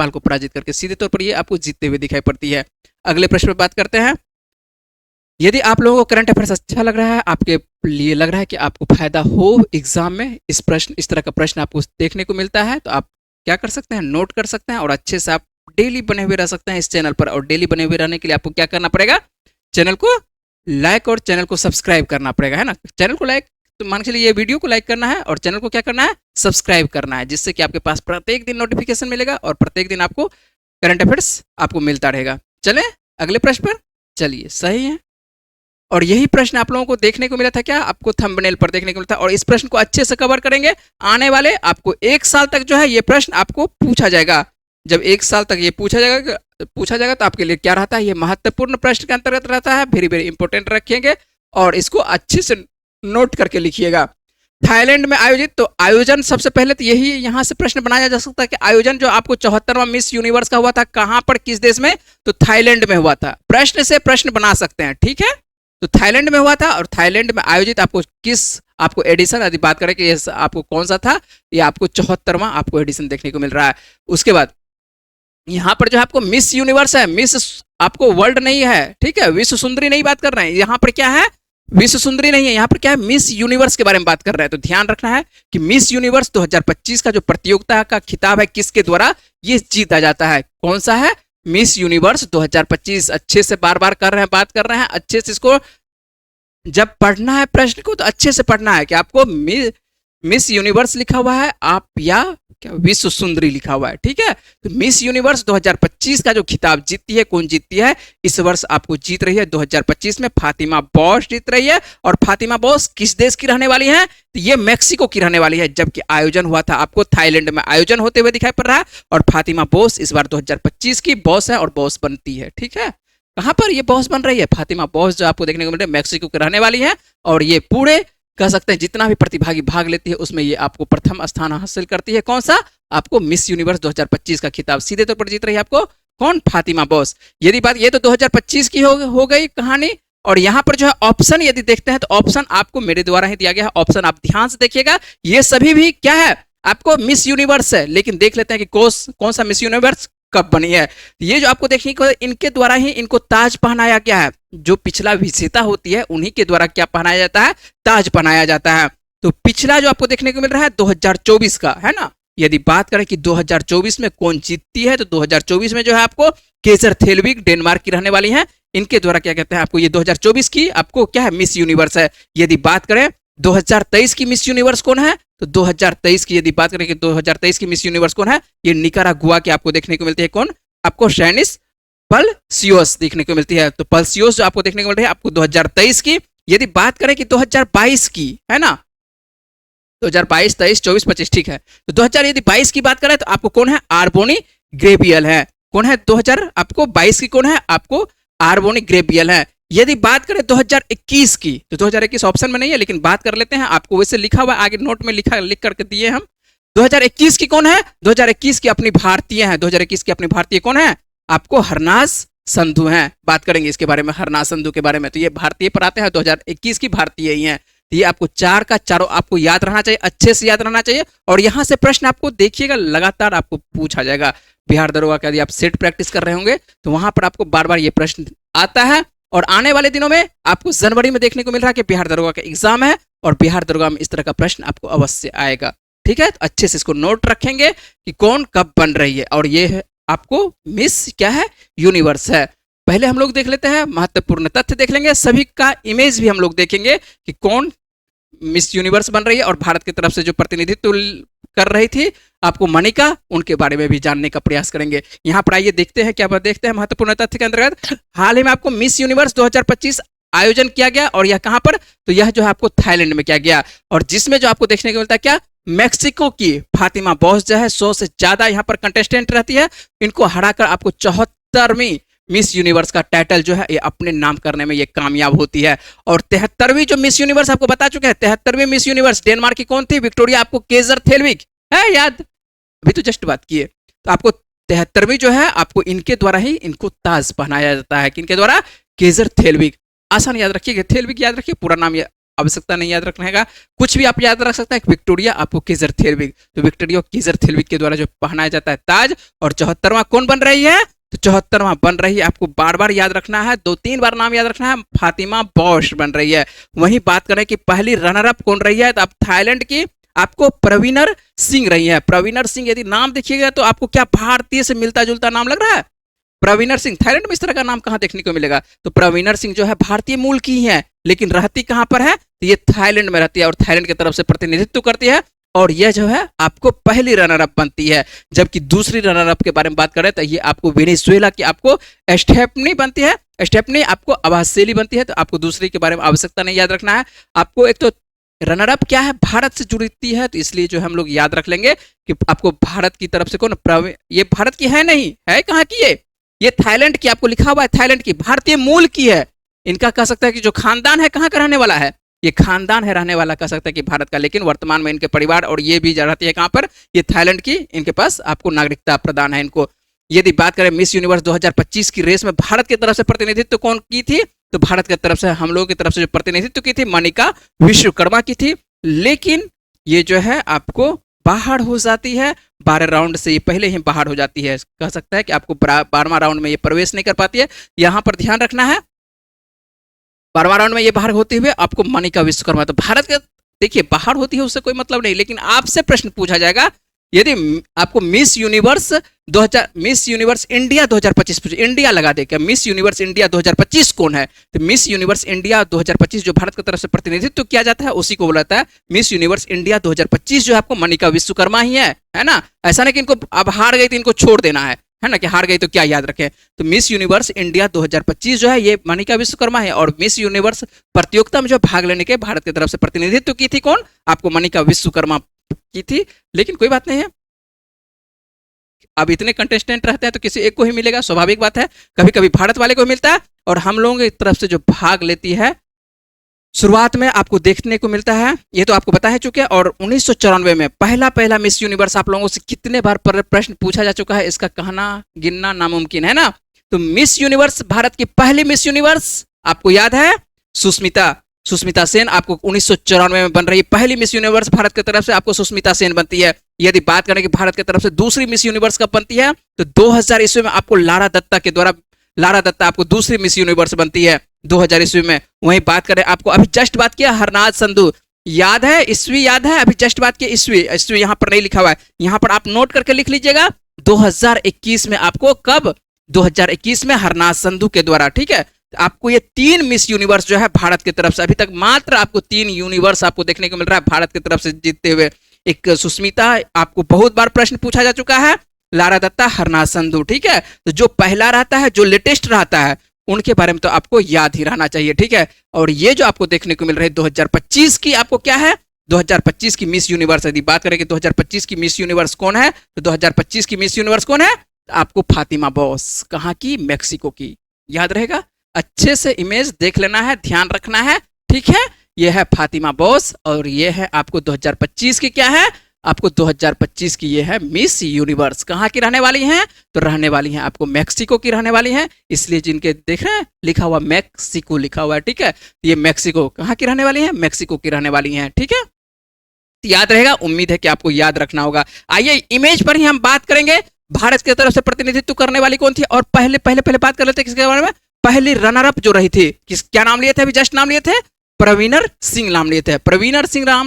नेपाल को पराजित करके सीधे तौर पर ये आपको जीतते हुए दिखाई पड़ती है। अगले प्रश्न पर बात करते हैं। यदि आप लोगों को करंट अफेयर्स अच्छा लग रहा है, आपके लिए लग रहा है कि आपको फायदा हो एग्जाम में, इस तरह का प्रश्न आपको देखने को मिलता है, तो आप क्या कर सकते हैं, नोट कर सकते हैं और अच्छे से आप डेली बने हुए रह सकते हैं इस चैनल पर। और डेली बने हुए रहने के लिए आपको क्या करना पड़ेगा, चैनल को लाइक और चैनल को सब्सक्राइब करना पड़ेगा, है ना। चैनल को लाइक, तो मान के चलिए ये वीडियो को लाइक करना है और चैनल को क्या करना है, सब्सक्राइब करना है, जिससे कि आपके पास प्रत्येक दिन नोटिफिकेशन मिलेगा और प्रत्येक दिन आपको करंट अफेयर्स आपको मिलता रहेगा। चलें अगले प्रश्न पर। चलिए, सही है। और यही प्रश्न आप लोगों को देखने को मिला था, क्या आपको थंबनेल पर देखने को मिला था। और इस प्रश्न को अच्छे से कवर करेंगे। आने वाले आपको 1 साल तक जो है ये प्रश्न आपको पूछा जाएगा। जब 1 साल तक ये पूछा जाएगा तो आपके लिए क्या रहता है, ये महत्वपूर्ण प्रश्न के अंतर्गत रहता है, वेरी वेरी इंपॉर्टेंट रखेंगे और इसको अच्छे से नोट करके लिखिएगा। थाईलैंड में आयोजित, तो आयोजन सबसे पहले तो यही यहाँ से प्रश्न बनाया जा सकता है कि आयोजन जो आपको 74वां मिस यूनिवर्स का हुआ था, कहां पर, किस देश में, तो थाईलैंड में हुआ था। प्रश्न से प्रश्न बना सकते हैं, ठीक है। तो थाईलैंड में हुआ था और थाईलैंड में आयोजित आपको एडिशन, यदि बात करें कि ये आपको कौन सा था, ये आपको 74वां आपको एडिशन देखने को मिल रहा है। उसके बाद यहाँ पर जो है आपको मिस यूनिवर्स है, मिस आपको वर्ल्ड नहीं है, ठीक है, विश्व सुंदरी नहीं बात कर रहे हैं। यहाँ पर क्या है, विश्व सुंदरी नहीं है, यहाँ पर क्या है, मिस यूनिवर्स के बारे में बात कर रहे हैं। तो ध्यान रखना है कि मिस यूनिवर्स 2025 का जो प्रतियोगिता का खिताब है, किसके द्वारा ये जीता जाता है, कौन सा है, मिस यूनिवर्स 2025। अच्छे से बार बार कर रहे हैं, बात कर रहे हैं, अच्छे से इसको जब पढ़ना है प्रश्न को तो अच्छे से पढ़ना है कि आपको मिस यूनिवर्स लिखा हुआ है आप या क्या विश्व सुंदरी लिखा हुआ है, ठीक है। तो मिस यूनिवर्स 2025 का जो खिताब जीतती है, कौन जीतती है, इस वर्ष आपको जीत रही है 2025 में फातिमा बॉश जीत रही है। और फातिमा बॉश किस देश की रहने वाली है, तो ये मेक्सिको की रहने वाली है। जबकि आयोजन हुआ था आपको थाईलैंड में आयोजन होते हुए दिखाई पड़ रहा है। और फातिमा बॉश इस बार 2025 की बॉस है और बॉस बनती है, ठीक है। कहां पर ये बॉस बन रही है, फातिमा बॉश जो आपको देखने को मिल रहा है मेक्सिको की रहने वाली है। और ये पूरे कह सकते हैं जितना भी प्रतिभागी भाग लेती है उसमें ये आपको प्रथम स्थान हासिल करती है। कौन सा, आपको मिस यूनिवर्स 2025 का खिताब सीधे तौर पर जीत रही है आपको कौन, फातिमा बॉश। यदि बात, ये तो 2025 की हो गई कहानी। और यहाँ पर जो है ऑप्शन यदि देखते हैं तो ऑप्शन आपको मेरे द्वारा ही दिया गया है। ऑप्शन आप ध्यान से देखिएगा, ये सभी भी क्या है, आपको मिस यूनिवर्स है। लेकिन देख लेते हैं कि कौन सा मिस यूनिवर्स कब बनी है। ये जो आपको देखने को, इनके द्वारा ही इनको ताज पहनाया गया है। जो पिछला विजेता होती है उन्हीं के द्वारा क्या पहनाया जाता है, ताज पहनाया जाता है। तो पिछला जो आपको देखने को मिल रहा है 2024 का, है ना। यदि बात करें कि 2024 में कौन जीतती है, तो 2024 में जो है आपको केजर थेलविग डेनमार्क की रहने वाली है। इनके द्वारा क्या कहते हैं, आपको ये 2024 की आपको क्या है, मिस यूनिवर्स है। यदि बात करें 2023 की मिस यूनिवर्स कौन है, तो 2023 की यदि बात करें कि 2023 की मिस यूनिवर्स कौन है, ये निकारागुआ की आपको देखने को मिलती है। कौन, आपको शैनिस पल्सियोस देखने को मिलती है। तो पल्सियोस जो आपको देखने को मिल रही है आपको 2023 की। यदि बात करें कि 2022 की, है ना, 2022, 23, 24, 25, ठीक है। तो 2022 की बात करें तो आपको कौन है, आर्बोनी ग्रेबियल है। कौन है 2022 की, कौन है आपको आर्बोनी ग्रेबियल है। यदि बात करें 2021 की, तो 2021 ऑप्शन में नहीं है लेकिन बात कर लेते हैं, आपको वैसे लिखा हुआ आगे नोट में लिख करके दिए हम। 2021 की कौन है, 2021 की अपनी भारतीय है। 2021 की अपनी भारतीय कौन है, आपको हरनाज संधू हैं। बात करेंगे इसके बारे में, हरनाज संधू के बारे में। तो ये भारतीय पर आते हैं, 2021 की भारतीय ही हैं। तो ये आपको 4 का चारों आपको याद रहना चाहिए, अच्छे से याद रहना चाहिए। और यहाँ से प्रश्न आपको देखिएगा लगातार आपको पूछा जाएगा। बिहार दरोगा का यदि आप सेट प्रैक्टिस कर रहे होंगे तो वहां पर आपको बार बार ये प्रश्न आता है। और आने वाले दिनों में आपको जनवरी में देखने को मिल रहा है कि बिहार दरोगा का एग्जाम है और बिहार दरोगा में इस तरह का प्रश्न आपको अवश्य आएगा, ठीक है। तो अच्छे से इसको नोट रखेंगे कि कौन कब बन रही है। और ये है आपको मिस क्या है, यूनिवर्स है। पहले हम लोग देख लेते हैं, महत्वपूर्ण तथ्य देख लेंगे, सभी का इमेज भी हम लोग देखेंगे कि कौन मिस यूनिवर्स बन रही है। और भारत की तरफ से जो प्रतिनिधित्व कर रही थी आपको मनिका, उनके बारे में भी जानने का प्रयास करेंगे। यहाँ पर आइए देखते हैं, क्या देखते हैं महत्वपूर्ण तथ्य के अंतर्गत। हाल ही में आपको मिस यूनिवर्स 2025 आयोजन किया गया और यह कहां पर, तो यह जो है आपको थाईलैंड में किया गया। और जिसमें जो आपको देखने को मिलता है क्या, मेक्सिको की फातिमा बॉश जो है 100 से ज्यादा यहाँ पर कंटेस्टेंट रहती है। इनको हराकर आपको 74वीं मिस यूनिवर्स का टाइटल जो है ये अपने नाम करने में ये कामयाब होती है। और 73वीं जो मिस यूनिवर्स आपको बता चुके हैं, 73वीं मिस यूनिवर्स डेनमार्क की कौन थी, विक्टोरिया आपको केजर थेलविग है, याद अभी तो जस्ट बात किए। तो आपको 73वीं जो है आपको इनके द्वारा ही इनको ताज पहनाया जाता है। किनके द्वारा, केजर थेलविग। आसान याद रखिएगा, थेलविग याद रखिए, पूरा नाम आवश्यकता नहीं याद रखने का। कुछ भी आप याद रख सकते हैं। विक्टोरिया आपको केजर थेल्विक, तो विक्टोरिया केजर थेल्विक के द्वारा जो पहनाया जाता है ताज। और 74वां कौन बन रही है? तो 74वां बन रही है, आपको बार बार याद रखना है, 2-3 बार नाम याद रखना है, फातिमा बॉश बन रही है। वहीं बात करें कि पहली रनर अप कौन रही है, तो आप थाईलैंड की आपको प्रवीणर सिंह रही है। प्रवीणर सिंह यदि नाम देखिएगा तो आपको क्या भारतीय से मिलता जुलता नाम लग रहा है? प्रवीणर सिंह, थाईलैंड में इस तरह का नाम कहां देखने को मिलेगा? तो प्रवीणर सिंह जो है भारतीय मूल की ही है, लेकिन रहती कहां पर है? तो ये थाईलैंड में रहती है और थाईलैंड की तरफ से प्रतिनिधित्व करती है। और यह जो है आपको पहली रनर अप बनती है। जबकि दूसरी रनर अप के बारे में बात करें तो ये आपको वेनेजुएला की आपको स्टेफनी बनती है। स्टेफनी आपको अबासेली बनती है। तो आपको दूसरी के बारे में आवश्यकता नहीं याद रखना है। आपको एक तो रनर अप क्या है, भारत से जुड़ती है, तो इसलिए जो हम लोग याद रख लेंगे कि आपको भारत की तरफ से कौन, ये भारत की है नहीं है, कहाँ की ये थाईलैंड की, आपको लिखा हुआ है थाईलैंड की, भारतीय मूल की है। इनका कह सकता है कि जो खानदान है कहाँ का रहने वाला है, ये खानदान है रहने वाला, कह सकता है कि भारत का, लेकिन वर्तमान में इनके परिवार और ये भी रहती है कहाँ पर, ये थाईलैंड की, इनके पास आपको नागरिकता प्रदान है इनको। यदि बात करें मिस यूनिवर्स 2025 की रेस में भारत की तरफ से प्रतिनिधित्व कौन की थी, तो भारत की तरफ से, हम लोगों की तरफ से जो प्रतिनिधित्व की थी मनिका विश्वकर्मा की थी। लेकिन ये जो है आपको बाहर हो जाती है 12 राउंड से, ये पहले ही बाहर हो जाती है। कह सकता है कि आपको 12वां राउंड में ये प्रवेश नहीं कर पाती है। यहां पर ध्यान रखना है, 12वां राउंड में ये बाहर होते हुए आपको मनिका विश्वकर्मा, तो भारत के देखिए बाहर होती है उससे कोई मतलब नहीं, लेकिन आपसे प्रश्न पूछा जाएगा यदि आपको मिस यूनिवर्स इंडिया 2025 पूछे, इंडिया लगा दे क्या, मिस यूनिवर्स इंडिया 2025 कौन है, तो मिस यूनिवर्स इंडिया 2025 जो भारत की तरफ से प्रतिनिधित्व किया जाता है उसी को बोलाता है मिस यूनिवर्स इंडिया 2025, जो आपको मनिका विश्वकर्मा ही है ना। ऐसा नहीं कि इनको अब हार गई तो इनको छोड़ देना है ना, कि हार गई तो क्या याद रखें। तो मिस यूनिवर्स इंडिया 2025 जो है ये मनिका विश्वकर्मा है। और मिस यूनिवर्स प्रतियोगिता में जो भाग लेने के भारत की तरफ से प्रतिनिधित्व की थी कौन, आपको मनिका विश्वकर्मा की थी। लेकिन कोई बात नहीं है, अब इतने कंटेस्टेंट रहते हैं तो किसी एक को ही मिलेगा, स्वाभाविक बात है। कभी कभी भारत वाले को मिलता है और हम लोगों की तरफ से जो भाग लेती है शुरुआत में आपको देखने को मिलता है, ये तो आपको बता है चुके हैं। और 1994 में पहला मिस यूनिवर्स आप लोगों से कितने बार प्रश्न पूछा जा चुका है, इसका कहना गिनना नामुमकिन है ना। तो मिस यूनिवर्स, भारत की पहली मिस यूनिवर्स आपको याद है सुष्मिता सेन, आपको 1994 में बन रही है पहली मिस यूनिवर्स भारत की तरफ से, आपको सुष्मिता सेन बनती है। यदि बात करें कि भारत की तरफ से दूसरी मिस यूनिवर्स कब बनती है, तो 2000 ईस्वी में आपको लारा दत्ता आपको दूसरी मिस यूनिवर्स बनती है 2000 ईस्वी में। वहीं बात करें, आपको अभी जस्ट बात किया हरनाज संधू, याद है ईस्वी, याद है, अभी जस्ट बात की ईस्वी यहाँ पर नहीं लिखा हुआ है, यहाँ पर आप नोट करके लिख लीजिएगा 2021 में, आपको कब, 2021 में हरनाज संधू के द्वारा, ठीक है। आपको ये 3 मिस यूनिवर्स जो है भारत की तरफ से, अभी तक मात्र आपको 3 यूनिवर्स आपको देखने को मिल रहा है भारत की तरफ से जीतते हुए। एक सुष्मिता, आपको बहुत बार प्रश्न पूछा जा चुका है, लारा दत्ता, हरनाज संधू, ठीक है। तो जो पहला रहता है, जो लेटेस्ट रहता है, उनके बारे में तो आपको याद ही रहना चाहिए, ठीक है। और ये जो आपको देखने को मिल रही है 2025 की, आपको क्या है, 2025 की मिस यूनिवर्स। यदि बात करें कि 2025 की मिस यूनिवर्स कौन है, तो 2025 की मिस यूनिवर्स कौन है, आपको फातिमा बॉस, कहाँ की, मैक्सिको की, याद रहेगा। अच्छे से इमेज देख लेना है, ध्यान रखना है, ठीक है। यह है फातिमा बॉस और यह है आपको 2025 की, क्या है, आपको 2025 की ये है मिस यूनिवर्स। कहाँ की रहने वाली हैं, तो रहने वाली हैं आपको मैक्सिको की रहने वाली हैं, इसलिए जिनके देख रहे हैं लिखा हुआ मैक्सिको लिखा हुआ है, ठीक है। ये मैक्सिको कहाँ की रहने वाली हैं, मैक्सिको की रहने वाली हैं, ठीक है। याद रहेगा, उम्मीद है कि आपको याद रखना होगा। आइए इमेज पर ही हम बात करेंगे, भारत की तरफ से प्रतिनिधित्व करने वाली कौन थी। और पहले बात कर लेते हैं किसके बारे में, पहली रनर अप जो रही थी, क्या नाम लिए थे, अभी जस्ट नाम लिए थे, प्रवीणर सिंह नाम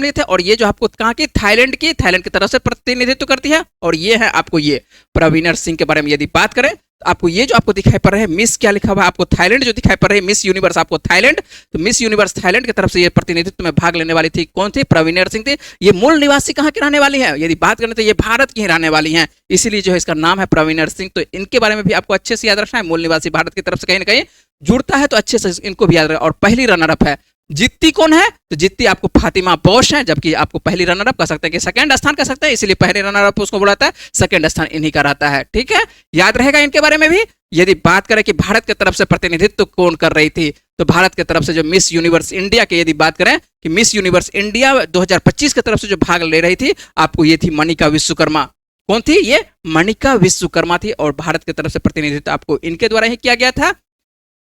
लिए थे, और ये जो आपको कहाँ की, थाईलैंड की तरफ से प्रतिनिधित्व करती है। और ये है आपको ये प्रवीणर सिंह के बारे में यदि बात करें, तो आपको ये जो आपको दिखाई पड़ रहा है मिस, क्या लिखा हुआ है आपको, थाईलैंड जो दिखाई पड़ रही है, मिस यूनिवर्स आपको थाईलैंड, तो मिस यूनिवर्स थाईलैंड की तरफ से ये प्रतिनिधित्व में भाग लेने वाली थी, कौन थी, प्रवीणर सिंह थी। ये मूल निवासी कहाँ की रहने वाली है, यदि बात करें तो ये भारत की ही रहने वाली हैं, इसीलिए जो है इसका नाम है प्रवीणर सिंह। तो इनके बारे में भी आपको अच्छे से याद रखना है, मूल निवासी भारत की तरफ से कहीं ना कहीं जुड़ता है, तो अच्छे से इनको भी याद रखना। और पहली रनर अप है, जीतती कौन है, तो जीतती आपको फातिमा बॉश है, जबकि आपको पहली रनर अप कह सकते हैं कि सेकंड स्थान कह सकते हैं, इसलिए पहले रनर अप उसको बुलाता है, सेकंड स्थान इन्हीं का रहता है, ठीक है। याद रहेगा इनके बारे में भी। यदि बात करें कि भारत की तरफ से प्रतिनिधित्व कौन कर रही थी, तो भारत की तरफ से जो मिस यूनिवर्स इंडिया के, यदि बात करें कि मिस यूनिवर्स इंडिया 2025 की तरफ से जो भाग ले रही थी, आपको ये थी मनिका विश्वकर्मा। कौन थी ये, मनिका विश्वकर्मा थी, और भारत की तरफ से प्रतिनिधित्व आपको इनके द्वारा ही किया गया था।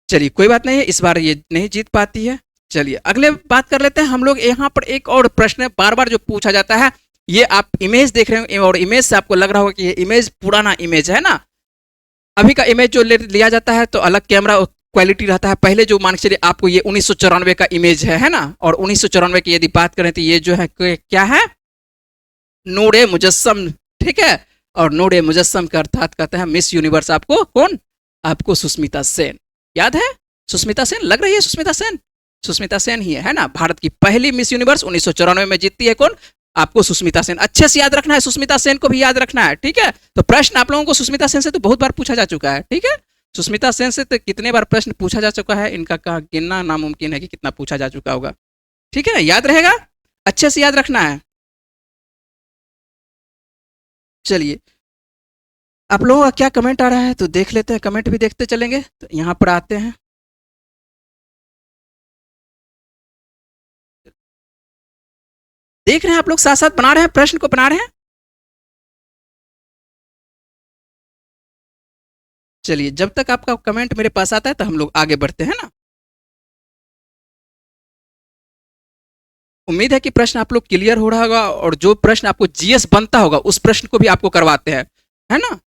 चलिए कोई बात नहीं है, इस बार ये नहीं जीत पाती है, चलिए अगले बात कर लेते हैं हम लोग। यहाँ पर एक और प्रश्न बार बार जो पूछा जाता है, ये आप इमेज देख रहे हो और इमेज से आपको लग रहा होगा कि ये इमेज पुराना इमेज है ना। अभी का इमेज जो लिया जाता है तो अलग कैमरा क्वालिटी रहता है। पहले जो मान के चलिए आपको ये 1994 का इमेज है ना, और 1994 की यदि बात करें तो ये जो है क्या है, नूरे मुजस्सम, ठीक है। और नूरे मुजस्सम का अर्थात कहते हैं मिस यूनिवर्स आपको कौन, आपको सुष्मिता सेन। याद है सुष्मिता सेन, लग रही है सुष्मिता सेन, सुष्मिता सेन ही है ना। भारत की पहली मिस यूनिवर्स 1994 में जीतती है कौन, आपको सुष्मिता सेन। अच्छे से याद रखना है, सुष्मिता सेन को भी याद रखना है, ठीक है। तो प्रश्न आप लोगों को सुष्मिता सेन से तो बहुत बार पूछा जा चुका है, ठीक है। सुष्मिता सेन से तो कितने बार प्रश्न पूछा जा चुका है, इनका गिनना नामुमकिन है कि कितना पूछा जा चुका होगा, ठीक है। याद रहेगा, अच्छे से याद रखना है। चलिए आप लोगों का क्या कमेंट आ रहा है तो देख लेते हैं, कमेंट भी देखते चलेंगे। तो यहाँ पर आते हैं, देख रहे हैं आप लोग, साथ साथ बना रहे हैं, प्रश्न को बना रहे हैं। चलिए जब तक आपका कमेंट मेरे पास आता है तो हम लोग आगे बढ़ते हैं ना। उम्मीद है कि प्रश्न आप लोग क्लियर हो रहा होगा, और जो प्रश्न आपको जीएस बनता होगा उस प्रश्न को भी आपको करवाते हैं, है ना।